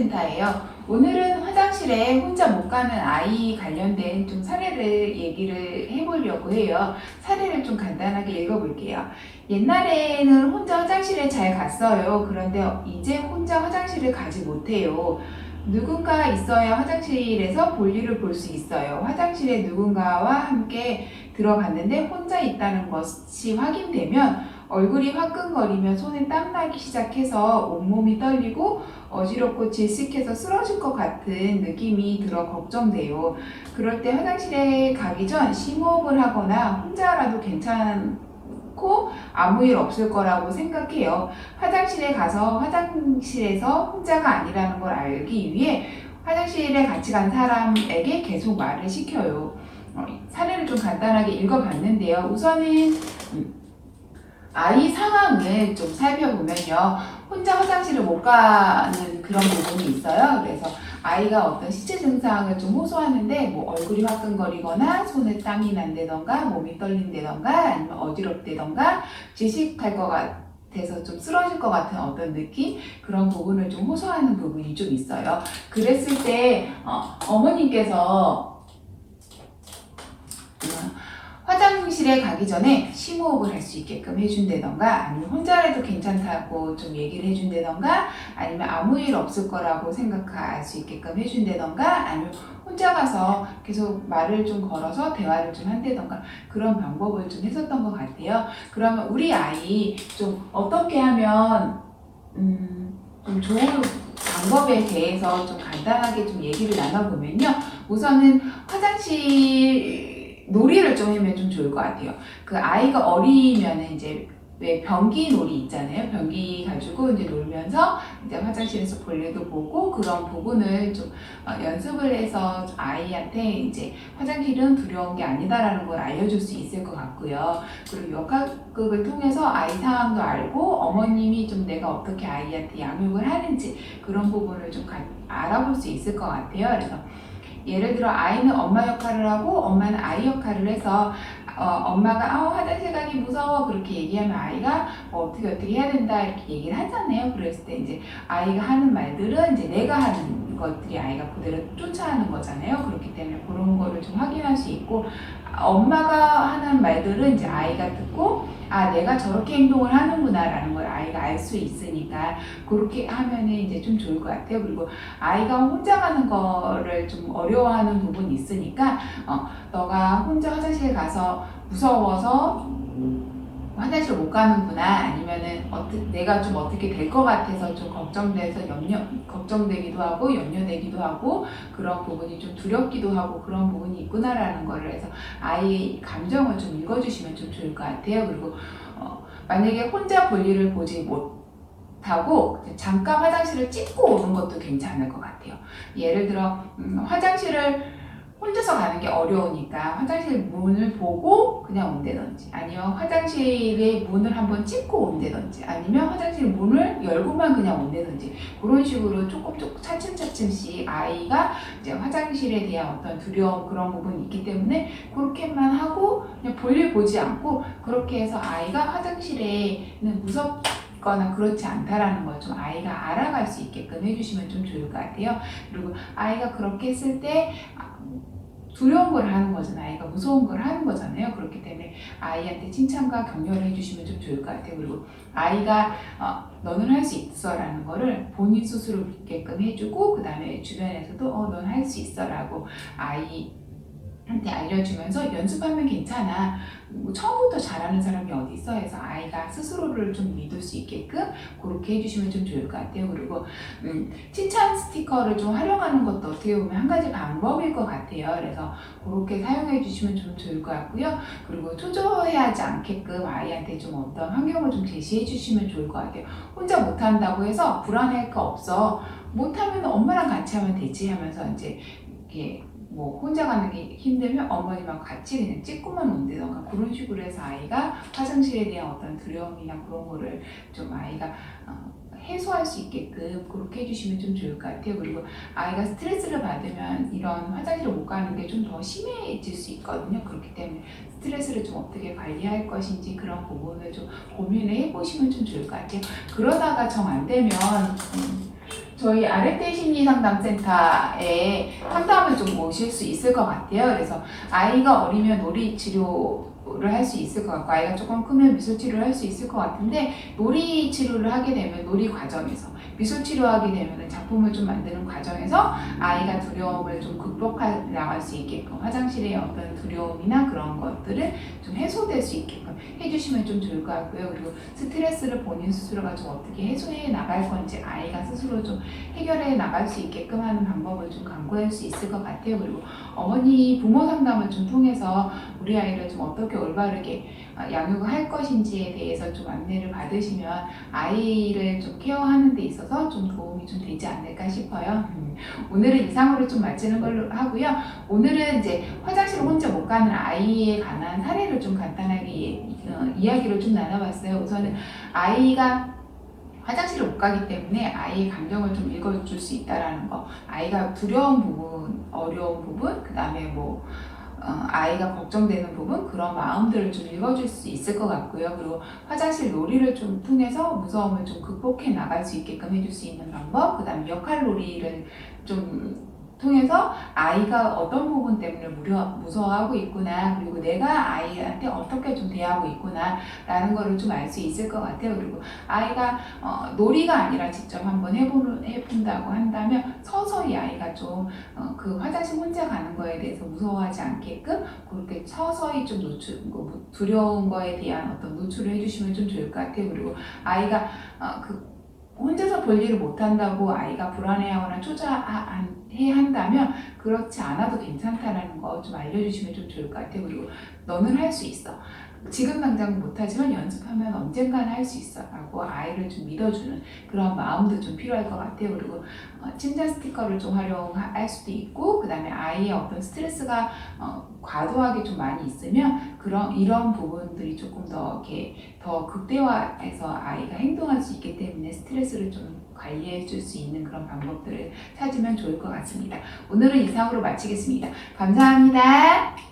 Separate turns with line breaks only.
신체센터예요. 오늘은 화장실에 혼자 못 가는 아이 관련된 좀 사례를 얘기를 해보려고 해요. 사례를 좀 간단하게 읽어볼게요. 옛날에는 혼자 화장실에 잘 갔어요. 그런데 이제 혼자 화장실을 가지 못해요. 누군가 있어야 화장실에서 볼일을 볼 수 있어요. 화장실에 누군가와 함께 들어갔는데 혼자 있다는 것이 확인되면 얼굴이 화끈거리며 손에 땀나기 시작해서 온몸이 떨리고 어지럽고 질식해서 쓰러질 것 같은 느낌이 들어 걱정돼요. 그럴 때 화장실에 가기 전 심호흡을 하거나 혼자라도 괜찮고 아무 일 없을 거라고 생각해요. 화장실에 가서 화장실에서 혼자가 아니라는 걸 알기 위해 화장실에 같이 간 사람에게 계속 말을 시켜요. 사례를 좀 간단하게 읽어봤는데요. 우선은 아이 상황을 좀 살펴보면요. 혼자 화장실을 못 가는 그런 부분이 있어요. 그래서 아이가 어떤 신체 증상을 좀 호소하는데 뭐 얼굴이 화끈거리거나 손에 땀이 난다던가 몸이 떨린다던가 아니면 어지럽다던가 질식할 것 같아서 좀 쓰러질 것 같은 어떤 느낌? 그런 부분을 좀 호소하는 부분이 좀 있어요. 그랬을 때 어머님께서 화장실에 가기 전에 심호흡을 할 수 있게끔 해준다던가 아니면 혼자라도 괜찮다고 좀 얘기를 해준다던가 아니면 아무 일 없을 거라고 생각할 수 있게끔 해준다던가 아니면 혼자 가서 계속 말을 좀 걸어서 대화를 좀 한다던가 그런 방법을 좀 했었던 것 같아요. 그러면 우리 아이 좀 어떻게 하면 좀 좋은 방법에 대해서 좀 간단하게 좀 얘기를 나눠보면요. 우선은 화장실 놀이를 좀 하면 좀 좋을 것 같아요. 그 아이가 어리면은 이제 왜 변기 놀이 있잖아요. 변기 가지고 이제 놀면서 이제 화장실에서 볼일도 보고 그런 부분을 좀 연습을 해서 아이한테 이제 화장실은 두려운 게 아니다라는 걸 알려줄 수 있을 것 같고요. 그리고 역학극을 통해서 아이 상황도 알고 어머님이 좀 내가 어떻게 아이한테 양육을 하는지 그런 부분을 좀 알아볼 수 있을 것 같아요. 그래서 예를 들어 아이는 엄마 역할을 하고 엄마는 아이 역할을 해서 엄마가 화장실 가기 무서워 그렇게 얘기하면 아이가 어떻게 해야 된다 이렇게 얘기를 하잖아요. 그랬을 때 이제 아이가 하는 말들은 이제 내가 하는 것들이 아이가 그대로 쫓아하는 거잖아요. 그렇기 때문에 그런 거를 좀 확인할 수 있고 엄마가 하는 말들은 이제 아이가 듣고 내가 저렇게 행동을 하는구나 라는 걸 아이가 알 수 있으니까 그렇게 하면은 이제 좀 좋을 것 같아요. 그리고 아이가 혼자 가는 거를 좀 어려워하는 부분이 있으니까 너가 혼자 화장실 가서 무서워서 화장실 못 가는구나 아니면은 내가 좀 어떻게 될 것 같아서 좀 걱정돼서 걱정되기도 하고 염려되기도 하고 그런 부분이 좀 두렵기도 하고 그런 부분이 있구나라는 거를 해서 아이의 감정을 좀 읽어주시면 좀 좋을 것 같아요. 그리고 만약에 혼자 볼일을 보지 못하고 잠깐 화장실을 찍고 오는 것도 괜찮을 것 같아요. 예를 들어 화장실을 혼자서 가는 게 어려우니까 화장실 문을 보고 그냥 온다든지 아니면 화장실의 문을 한번 찍고 온다든지 아니면 화장실 문을 열고만 그냥 온다든지 그런 식으로 조금 차츰차츰씩 아이가 이제 화장실에 대한 어떤 두려움 그런 부분이 있기 때문에 그렇게만 하고 그냥 볼일 보지 않고 그렇게 해서 아이가 화장실에는 무섭거나 그렇지 않다라는 걸 좀 아이가 알아갈 수 있게끔 해주시면 좀 좋을 것 같아요. 그리고 아이가 그렇게 했을 때 두려운 걸 하는 거잖아요. 아이가 무서운 걸 하는 거잖아요. 그렇기 때문에 아이한테 칭찬과 격려를 해주시면 좀 좋을 것 같아요. 그리고 아이가 너는 할 수 있어 라는 거를 본인 스스로 믿게끔 해주고 그 다음에 주변에서도 넌 할 수 있어 라고 아이한테 알려주면서 연습하면 괜찮아. 뭐 처음부터 잘하는 사람이 어디 있어 해서 아이가 스스로를 좀 믿을 수 있게끔 그렇게 해주시면 좀 좋을 것 같아요. 그리고 칭찬 스티커를 좀 활용하는 것도 어떻게 보면 한 가지 방법일 것 같아요. 그래서 그렇게 사용해 주시면 좀 좋을 것 같고요. 그리고 초조해하지 않게끔 아이한테 좀 어떤 환경을 좀 제시해 주시면 좋을 것 같아요. 혼자 못한다고 해서 불안할 거 없어. 못하면 엄마랑 같이 하면 되지 하면서 이제 이렇게 뭐 혼자 가는 게 힘들면 어머니랑 같이 그냥 찍고만 온다던가 그런 식으로 해서 아이가 화장실에 대한 어떤 두려움이나 그런 거를 좀 아이가 해소할 수 있게끔 그렇게 해주시면 좀 좋을 것 같아요. 그리고 아이가 스트레스를 받으면 이런 화장실을 못 가는 게 좀 더 심해질 수 있거든요. 그렇기 때문에 스트레스를 좀 어떻게 관리할 것인지 그런 부분을 좀 고민을 해보시면 좀 좋을 것 같아요. 그러다가 정 안 되면 저희 아르테 심리상담센터에 상담을 좀 오실 수 있을 것 같아요. 그래서 아이가 어리면 놀이 치료를 할 수 있을 것 같고, 아이가 조금 크면 미술 치료를 할 수 있을 것 같은데, 놀이 치료를 하게 되면 놀이 과정에서, 미술 치료하게 되면 작품을 좀 만드는 과정에서 아이가 두려움을 좀 극복해 나갈 수 있게끔, 화장실의 어떤 두려움이나 그런 것들을 좀 해소될 수 있게끔 해주시면 좀 좋을 것 같고요. 그리고 스트레스를 본인 스스로가 좀 어떻게 해소해 나갈 건지 아이가 스스로 좀 해결해 나갈 수 있게끔 하는 방법을 좀 강구할 수 있을 것 같아요. 그리고 어머니 부모 상담을 좀 통해서 우리 아이를 좀 어떻게 올바르게 양육을 할 것인지에 대해서 좀 안내를 받으시면 아이를 좀 케어하는 데 있어서 좀 도움이 좀 되지 않을까 싶어요. 오늘은 이상으로 좀 마치는 걸로 하고요. 오늘은 이제 화장실 혼자 못 가는 아이에 관한 사례를 좀 간단하게 이야기를 좀 나눠봤어요. 우선은 아이가 화장실을 못 가기 때문에 아이의 감정을 좀 읽어줄 수 있다라는 거, 아이가 두려운 부분, 어려운 부분, 그 다음에 아이가 걱정되는 부분, 그런 마음들을 좀 읽어줄 수 있을 것 같고요. 그리고 화장실 놀이를 좀 통해서 무서움을 좀 극복해 나갈 수 있게끔 해줄 수 있는 방법, 그 다음에 역할 놀이를 좀 통해서 아이가 어떤 부분 때문에 무서워하고 있구나, 그리고 내가 아이한테 어떻게 좀 대하고 있구나 라는 거를 좀 알 수 있을 것 같아요. 그리고 아이가 놀이가 아니라 직접 한번 해본다고 한다면 서서히 아이가 좀 그 화장실 혼자 가는 거에 대해서 무서워하지 않게끔 그렇게 서서히 좀 두려운 거에 대한 어떤 노출을 해주시면 좀 좋을 것 같아요. 그리고 아이가 혼자서 볼 일을 못한다고 아이가 불안해하거나 초조해 한다면 그렇지 않아도 괜찮다라는 거 좀 알려주시면 좀 좋을 것 같아요. 그리고 너는 할 수 있어. 지금 당장 못하지만 연습하면 언젠가는 할 수 있어 라고 아이를 좀 믿어주는 그런 마음도 좀 필요할 것 같아요. 그리고 칭찬 스티커를 좀 활용할 수도 있고, 그 다음에 아이의 어떤 스트레스가 과도하게 좀 많이 있으면 이런 부분들이 조금 더 이렇게 더 극대화해서 아이가 행동할 수 있기 때문에 스트레스를 좀 관리해 줄 수 있는 그런 방법들을 찾으면 좋을 것 같습니다. 오늘은 이상으로 마치겠습니다. 감사합니다.